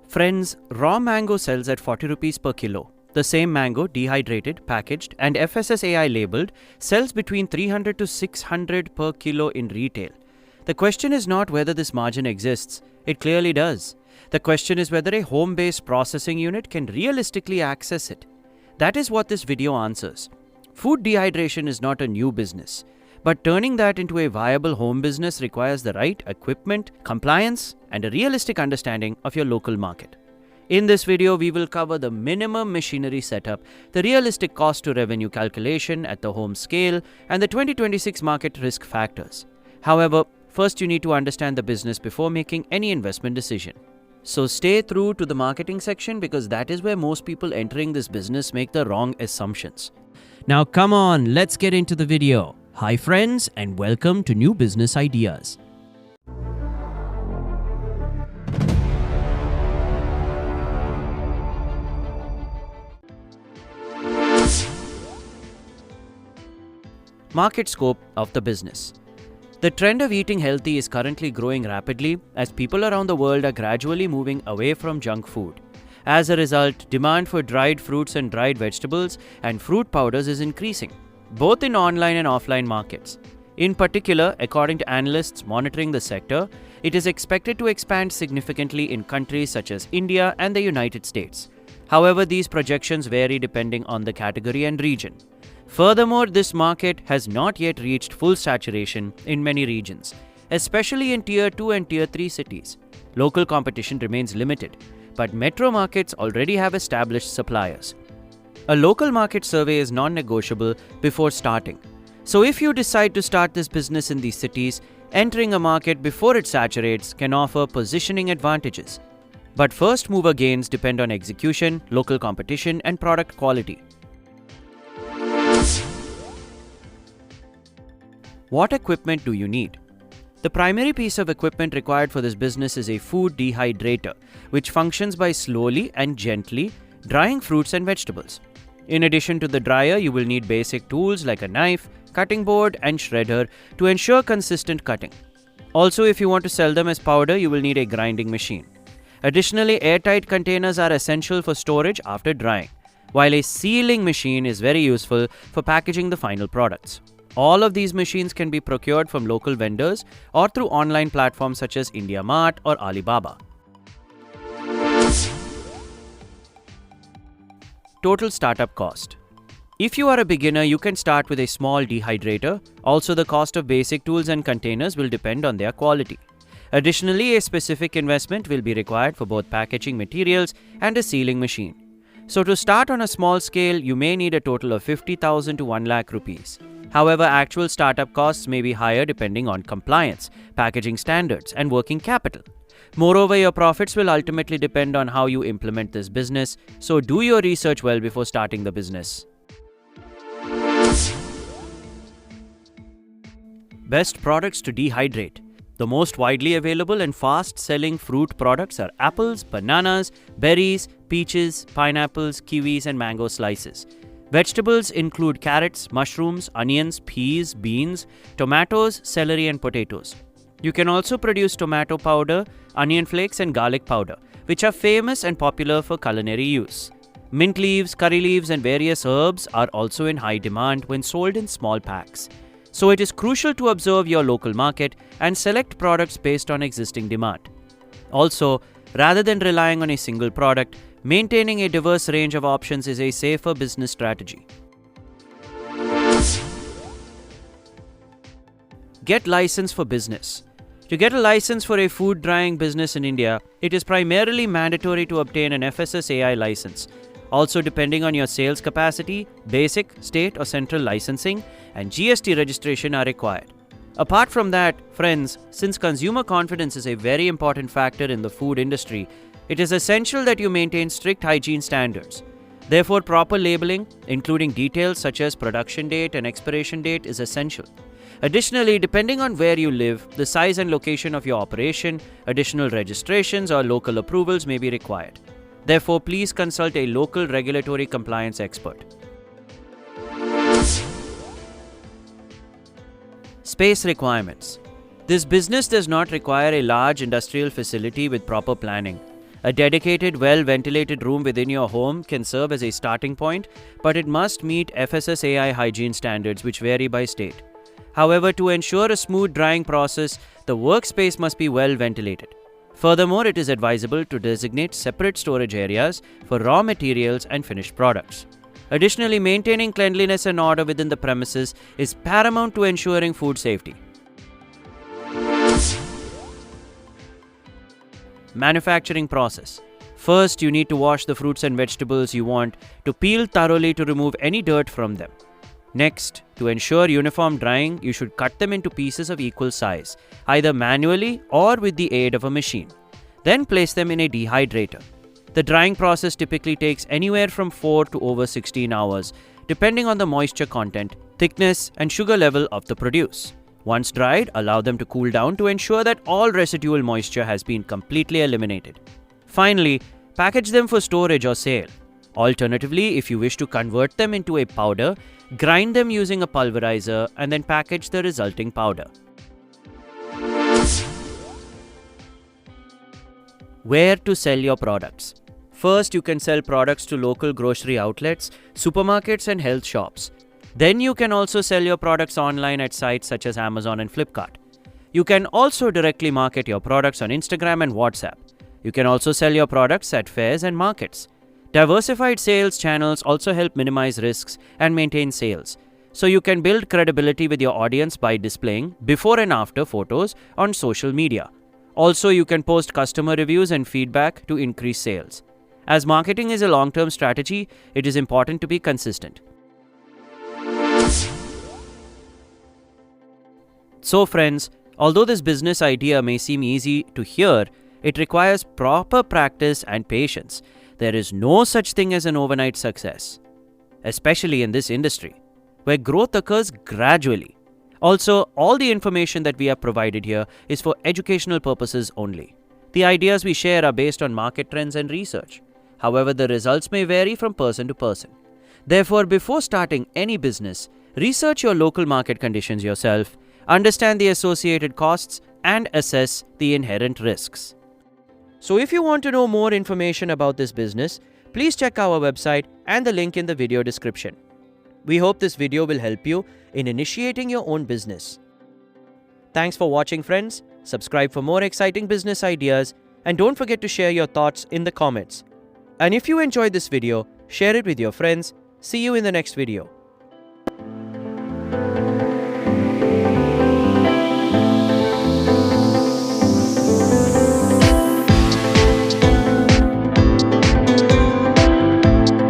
Friends, raw mango sells at 40 rupees per kilo. The same mango, dehydrated, packaged, and FSSAI labeled, sells between 300 to 600 per kilo in retail. The question is not whether this margin exists. It clearly does. The question is whether a home-based processing unit can realistically access it. That is what this video answers. Food dehydration is not a new business, but turning that into a viable home business requires the right equipment, compliance, and a realistic understanding of your local market. In this video, we will cover the minimum machinery setup, the realistic cost to revenue calculation at the home scale, and the 2026 market risk factors. However, first you need to understand the business before making any investment decision. So stay through to the marketing section because that is where most people entering this business make the wrong assumptions. Now come on, let's get into the video. Hi friends, and welcome to New Business Ideas. Market scope of the business. The trend of eating healthy is currently growing rapidly as people around the world are gradually moving away from junk food. As a result, demand for dried fruits and dried vegetables and fruit powders is increasing, both in online and offline markets. In particular, according to analysts monitoring the sector, it is expected to expand significantly in countries such as India and the United States. However, these projections vary depending on the category and region. Furthermore, this market has not yet reached full saturation in many regions, especially in Tier 2 and Tier 3 cities. Local competition remains limited, but metro markets already have established suppliers. A local market survey is non-negotiable before starting. So if you decide to start this business in these cities, entering a market before it saturates can offer positioning advantages. But first mover gains depend on execution, local competition, and product quality. What equipment do you need? The primary piece of equipment required for this business is a food dehydrator, which functions by slowly and gently drying fruits and vegetables. In addition to the dryer, you will need basic tools like a knife, cutting board, and shredder to ensure consistent cutting. Also, if you want to sell them as powder, you will need a grinding machine. Additionally, airtight containers are essential for storage after drying, while a sealing machine is very useful for packaging the final products. All of these machines can be procured from local vendors or through online platforms such as IndiaMart or Alibaba. Total startup cost. If you are a beginner, you can start with a small dehydrator. Also, the cost of basic tools and containers will depend on their quality. Additionally, a specific investment will be required for both packaging materials and a sealing machine. So to start on a small scale, you may need a total of 50,000 to 1 lakh rupees. However, actual startup costs may be higher depending on compliance, packaging standards, and working capital. Moreover, your profits will ultimately depend on how you implement this business, so do your research well before starting the business. Best products to dehydrate. The most widely available and fast-selling fruit products are apples, bananas, berries, peaches, pineapples, kiwis, and mango slices. Vegetables include carrots, mushrooms, onions, peas, beans, tomatoes, celery, and potatoes. You can also produce tomato powder, onion flakes, and garlic powder, which are famous and popular for culinary use. Mint leaves, curry leaves, and various herbs are also in high demand when sold in small packs. So it is crucial to observe your local market and select products based on existing demand. Also, rather than relying on a single product, maintaining a diverse range of options is a safer business strategy. Get license for business. To get a license for a food drying business in India, it is primarily mandatory to obtain an FSSAI license. Also, depending on your sales capacity, basic, state or central licensing and GST registration are required. Apart from that, friends, since consumer confidence is a very important factor in the food industry, it is essential that you maintain strict hygiene standards. Therefore, proper labeling, including details such as production date and expiration date, is essential. Additionally, depending on where you live, the size and location of your operation, additional registrations or local approvals may be required. Therefore, please consult a local regulatory compliance expert. Space requirements. This business does not require a large industrial facility with proper planning. A dedicated, well-ventilated room within your home can serve as a starting point, but it must meet FSSAI hygiene standards which vary by state. However, to ensure a smooth drying process, the workspace must be well ventilated. Furthermore, it is advisable to designate separate storage areas for raw materials and finished products. Additionally, maintaining cleanliness and order within the premises is paramount to ensuring food safety. Manufacturing process. First, you need to wash the fruits and vegetables you want to peel thoroughly to remove any dirt from them. Next, to ensure uniform drying, you should cut them into pieces of equal size, either manually or with the aid of a machine. Then place them in a dehydrator. The drying process typically takes anywhere from 4 to over 16 hours, depending on the moisture content, thickness, and sugar level of the produce. Once dried, allow them to cool down to ensure that all residual moisture has been completely eliminated. Finally, package them for storage or sale. Alternatively, if you wish to convert them into a powder, grind them using a pulverizer and then package the resulting powder. Where to sell your products? First, you can sell products to local grocery outlets, supermarkets, and health shops. Then you can also sell your products online at sites such as Amazon and Flipkart. You can also directly market your products on Instagram and WhatsApp. You can also sell your products at fairs and markets. Diversified sales channels also help minimize risks and maintain sales. So you can build credibility with your audience by displaying before and after photos on social media. Also, you can post customer reviews and feedback to increase sales. As marketing is a long-term strategy, it is important to be consistent. So friends, although this business idea may seem easy to hear, it requires proper practice and patience. There is no such thing as an overnight success, especially in this industry, where growth occurs gradually. Also, all the information that we have provided here is for educational purposes only. The ideas we share are based on market trends and research. However, the results may vary from person to person. Therefore, before starting any business, research your local market conditions yourself, understand the associated costs, and assess the inherent risks. So if you want to know more information about this business, please check our website and the link in the video description. We hope this video will help you in initiating your own business. Thanks for watching, friends. Subscribe for more exciting business ideas and don't forget to share your thoughts in the comments. And if you enjoyed this video, share it with your friends. See you in the next video.